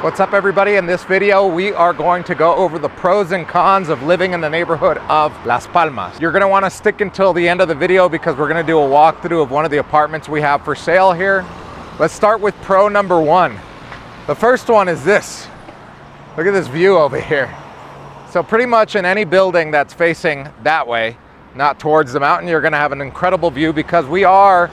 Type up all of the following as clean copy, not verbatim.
What's up everybody? In this video we are going to go over the pros and cons of living in the neighborhood of Las Palmas. You're going to want to stick until the end of the video because we're going to do a walkthrough of one of the apartments we have for sale here. Let's start with pro number one. The first one is this. Look at this view over here. So pretty much in any building that's facing that way, not towards the mountain, you're going to have an incredible view because we are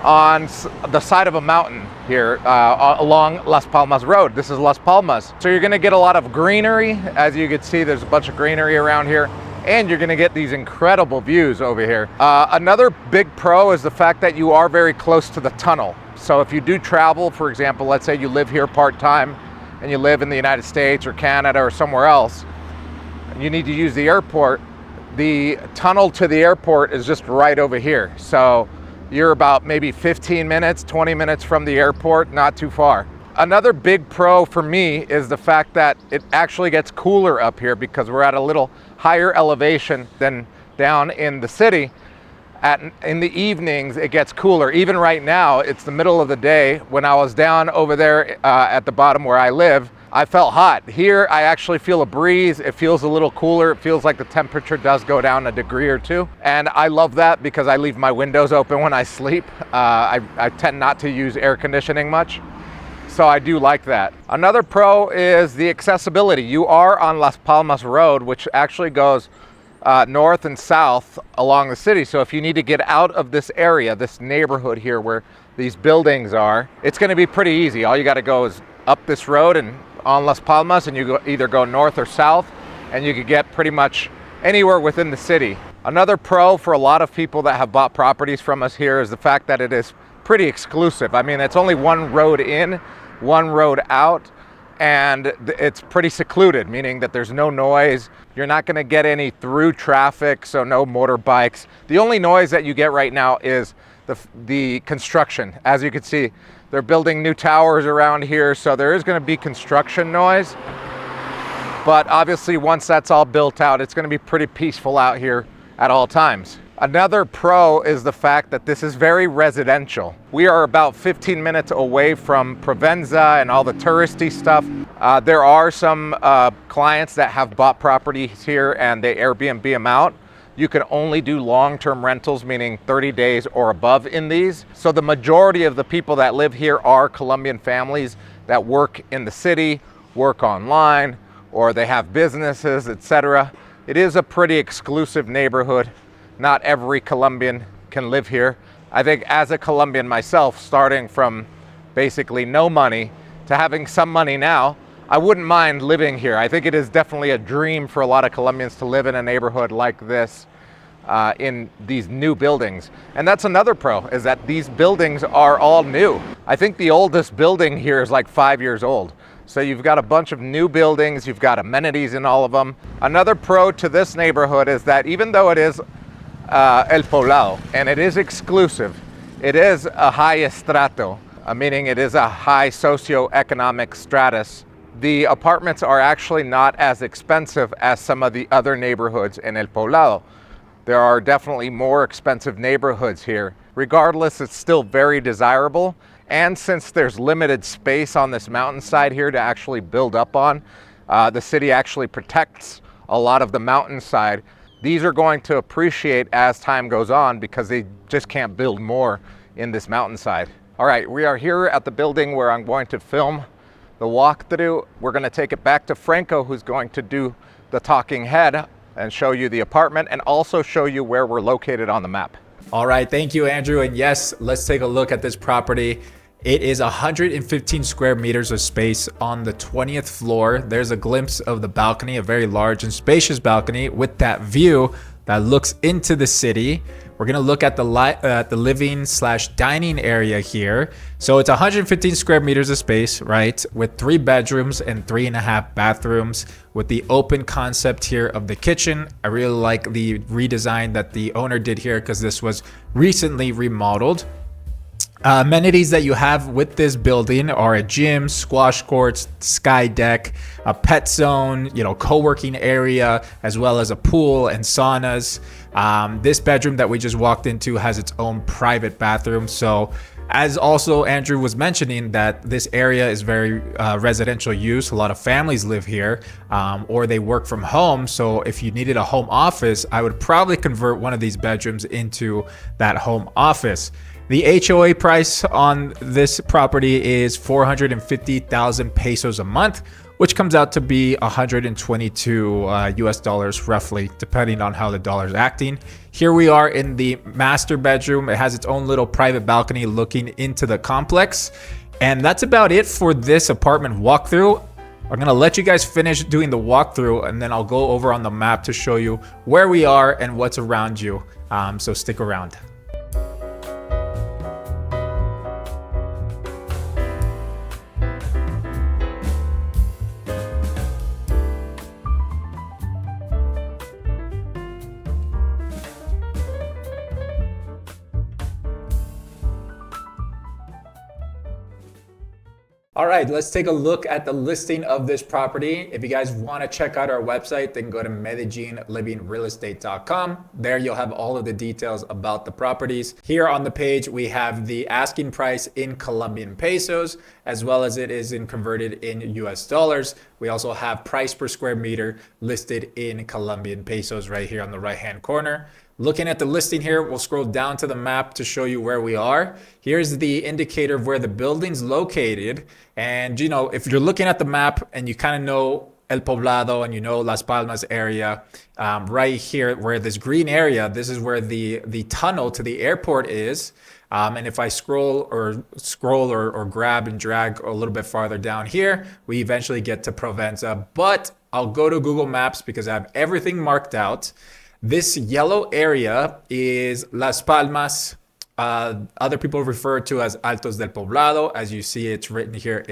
on the side of a mountain here along Las Palmas Road. This is Las Palmas. So you're gonna get a lot of greenery. As you can see, there's a bunch of greenery around here, and you're gonna get these incredible views over here. Another big pro is the fact that you are very close to the tunnel. So if you do travel, for example, let's say you live here part-time and you live in the United States or Canada or somewhere else, and you need to use the airport, the tunnel to the airport is just right over here. So you're about maybe 15 minutes, 20 minutes from the airport, not too far. Another big pro for me is the fact that it actually gets cooler up here because we're at a little higher elevation than down in the city. In the evenings, it gets cooler. Even right now, it's the middle of the day. When I was down over there at the bottom where I live, I felt hot. Here, I actually feel a breeze. It feels a little cooler. It feels like the temperature does go down a degree or two. And I love that because I leave my windows open when I sleep. I tend not to use air conditioning much, so I do like that. Another pro is the accessibility. You are on Las Palmas Road, which actually goes north and south along the city. So if you need to get out of this area, this neighborhood here where these buildings are, it's going to be pretty easy. All you got to go is up this road and on Las Palmas, and you either go north or south, and you could get pretty much anywhere within the city. Another pro for a lot of people that have bought properties from us here is the fact that it is pretty exclusive. I mean, it's only one road in, one road out, and it's pretty secluded, meaning that there's no noise. You're not going to get any through traffic, so no motorbikes. The only noise that you get right now is the construction. As you can see, they're building new towers around here, so there is going to be construction noise. But obviously, once that's all built out, it's going to be pretty peaceful out here at all times. Another pro is the fact that this is very residential. We are about 15 minutes away from Provenza and all the touristy stuff. There are some clients that have bought properties here and they Airbnb them out. You can only do long-term rentals, meaning 30 days or above in these. So the majority of the people that live here are Colombian families that work in the city, work online, or they have businesses, etc. It is a pretty exclusive neighborhood. Not every Colombian can live here. I think as a Colombian myself, starting from basically no money to having some money now, I wouldn't mind living here. I think it is definitely a dream for a lot of Colombians to live in a neighborhood like this, in these new buildings. And that's another pro, is that these buildings are all new. I think the oldest building here is like 5 years old. So you've got a bunch of new buildings, you've got amenities in all of them. Another pro to this neighborhood is that even though it is El Poblado and it is exclusive, it is a high estrato, meaning it is a high socioeconomic stratus. The apartments are actually not as expensive as some of the other neighborhoods in El Poblado. There are definitely more expensive neighborhoods here. Regardless, it's still very desirable. And since there's limited space on this mountainside here to actually build up on, the city actually protects a lot of the mountainside. These are going to appreciate as time goes on because they just can't build more in this mountainside. All right, we are here at the building where I'm going to film the walkthrough. We're going to take it back to Franco, who's going to do the talking head and show you the apartment and also show you where we're located on the map. All right, thank you, Andrew. And yes, let's take a look at this property. It is 115 square meters of space on the 20th floor. There's a glimpse of the balcony, a very large and spacious balcony with that view that looks into the city. We're gonna look at the living/dining area here. So it's 115 square meters of space, right? With 3 bedrooms and 3.5 bathrooms with the open concept here of the kitchen. I really like the redesign that the owner did here because this was recently remodeled. Amenities that you have with this building are a gym, squash courts, sky deck, a pet zone, co-working area, as well as a pool and saunas. This bedroom that we just walked into has its own private bathroom. So As also Andrew was mentioning, that this area is very residential use. A lot of families live here, or they work from home. So if you needed a home office, I would probably convert one of these bedrooms into that home office. The HOA price on this property is 450,000 pesos a month, which comes out to be 122 US dollars roughly, depending on how the dollar is acting. Here we are in the master bedroom. It has its own little private balcony looking into the complex. And that's about it for this apartment walkthrough. I'm gonna let you guys finish doing the walkthrough, and then I'll go over on the map to show you where we are and what's around you. So stick around. All right, let's take a look at the listing of this property. If you guys want to check out our website, then go to medellinlivingrealestate.com. There you'll have all of the details about the properties. Here on the page, we have the asking price in Colombian pesos, as well as it is converted in US dollars. We also have price per square meter listed in Colombian pesos right here on the right-hand corner. Looking at the listing here, we'll scroll down to the map to show you where we are. Here's the indicator of where the building's located. And you know, if you're looking at the map and you kind of know El Poblado and you know Las Palmas area, right here where this green area, this is where the tunnel to the airport is. And if I scroll or grab and drag a little bit farther down here, we eventually get to Provenza. But I'll go to Google Maps because I have everything marked out. This yellow area is Las Palmas. Other people refer to as Altos del Poblado. As you see, it's written here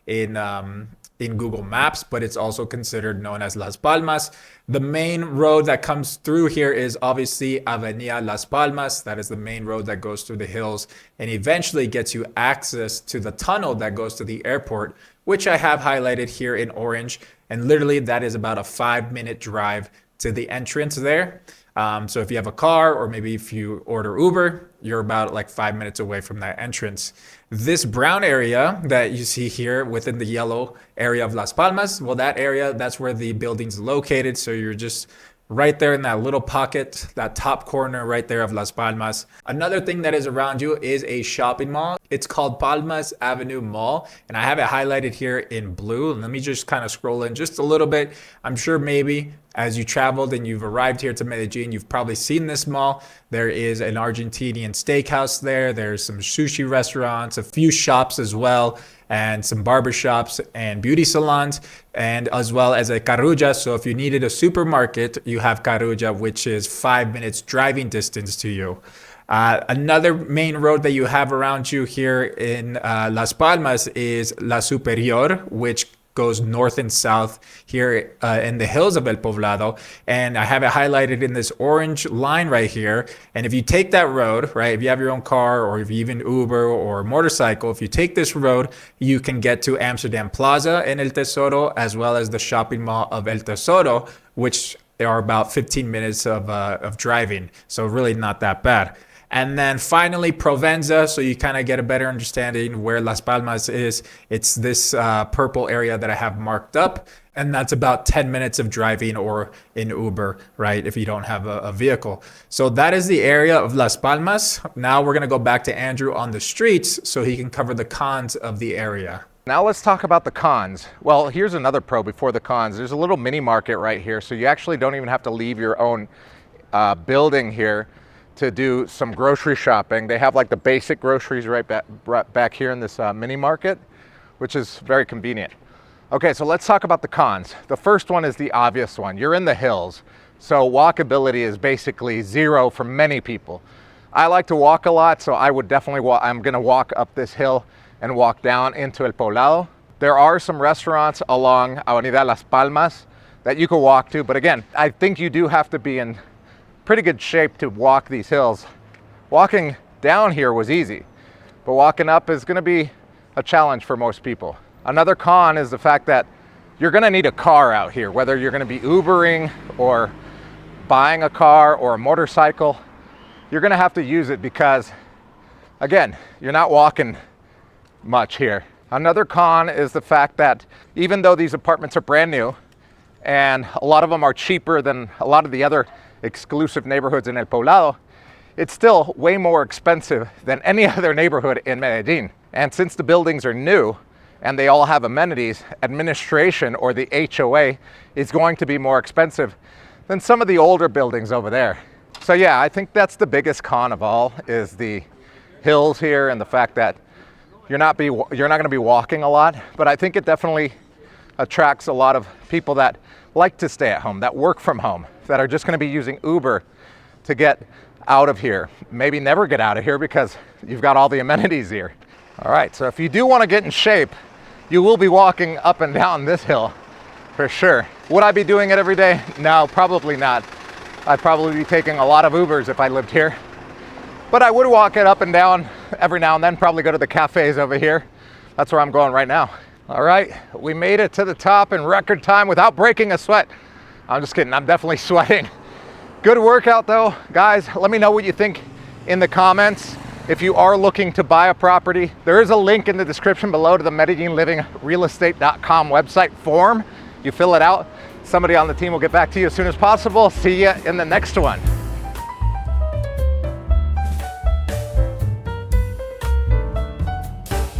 in Google Maps, but it's also considered known as Las Palmas. The main road that comes through here is obviously Avenida Las Palmas. That is the main road that goes through the hills and eventually gets you access to the tunnel that goes to the airport, which I have highlighted here in orange. And literally that is about a 5-minute drive to the entrance there. So if you have a car or maybe if you order Uber, you're about like 5 minutes away from that entrance. This brown area that you see here within the yellow area of Las Palmas, well, that area, that's where the building's located. So you're just right there in that little pocket, that top corner right there of Las Palmas. Another thing that is around you is a shopping mall. It's called Palmas Avenue Mall, and I have it highlighted here in blue. Let me just kind of scroll in just a little bit. I'm sure maybe as you traveled and you've arrived here to Medellin, you've probably seen this mall. There is an Argentinian steakhouse there. There's some sushi restaurants, a few shops as well, and some barbershops and beauty salons, and as well as a Carulla. So if you needed a supermarket, you have Carulla, which is 5 minutes driving distance to you. Another main road that you have around you here in Las Palmas is La Superior, which goes north and south here in the hills of El Poblado. And I have it highlighted in this orange line right here. And if you take that road, right, if you have your own car or if you even Uber or motorcycle, if you take this road, you can get to Amsterdam Plaza in El Tesoro, as well as the shopping mall of El Tesoro, which are about 15 minutes of driving. So really not that bad. And then finally, Provenza, so you kind of get a better understanding where Las Palmas is. It's this purple area that I have marked up, and that's about 10 minutes of driving or in Uber, right, if you don't have a vehicle. So that is the area of Las Palmas. Now we're going to go back to Andrew on the streets so he can cover the cons of the area. Now let's talk about the cons. Well, here's another pro before the cons. There's a little mini market right here, so you actually don't even have to leave your own building here to do some grocery shopping. They have like the basic groceries right back here in this mini market, which is very convenient. Okay, so let's talk about the cons. The first one is the obvious one. You're in the hills, so walkability is basically zero for many people. I like to walk a lot, so I would definitely walk. I'm gonna walk up this hill and walk down into El Poblado. There are some restaurants along Avenida Las Palmas that you can walk to, but again, I think you do have to be in pretty good shape to walk these hills. Walking down here was easy, but walking up is gonna be a challenge for most people. Another con is the fact that you're gonna need a car out here, whether you're gonna be Ubering or buying a car or a motorcycle, you're gonna have to use it because Again, you're not walking much here. Another con is the fact that even though these apartments are brand new and a lot of them are cheaper than a lot of the other exclusive neighborhoods in El Poblado, it's still way more expensive than any other neighborhood in Medellin. And since the buildings are new and they all have amenities, administration or the HOA is going to be more expensive than some of the older buildings over there. So yeah, I think that's the biggest con of all, is the hills here and the fact that you're not going to be walking a lot. But I think it definitely attracts a lot of people that like to stay at home, that work from home, that are just going to be using Uber to get out of here. Maybe never get out of here because you've got all the amenities here. All right, so if you do want to get in shape, you will be walking up and down this hill for sure. Would I be doing it every day? No, probably not. I'd probably be taking a lot of Ubers if I lived here. But I would walk it up and down every now and then, probably go to the cafes over here. That's where I'm going right now. All right, we made it to the top in record time without breaking a sweat. I'm just kidding, I'm definitely sweating. Good workout though. Guys, let me know what you think in the comments. If you are looking to buy a property, there is a link in the description below to the MedellinLivingRealEstate.com website form. You fill it out. Somebody on the team will get back to you as soon as possible. See you in the next one.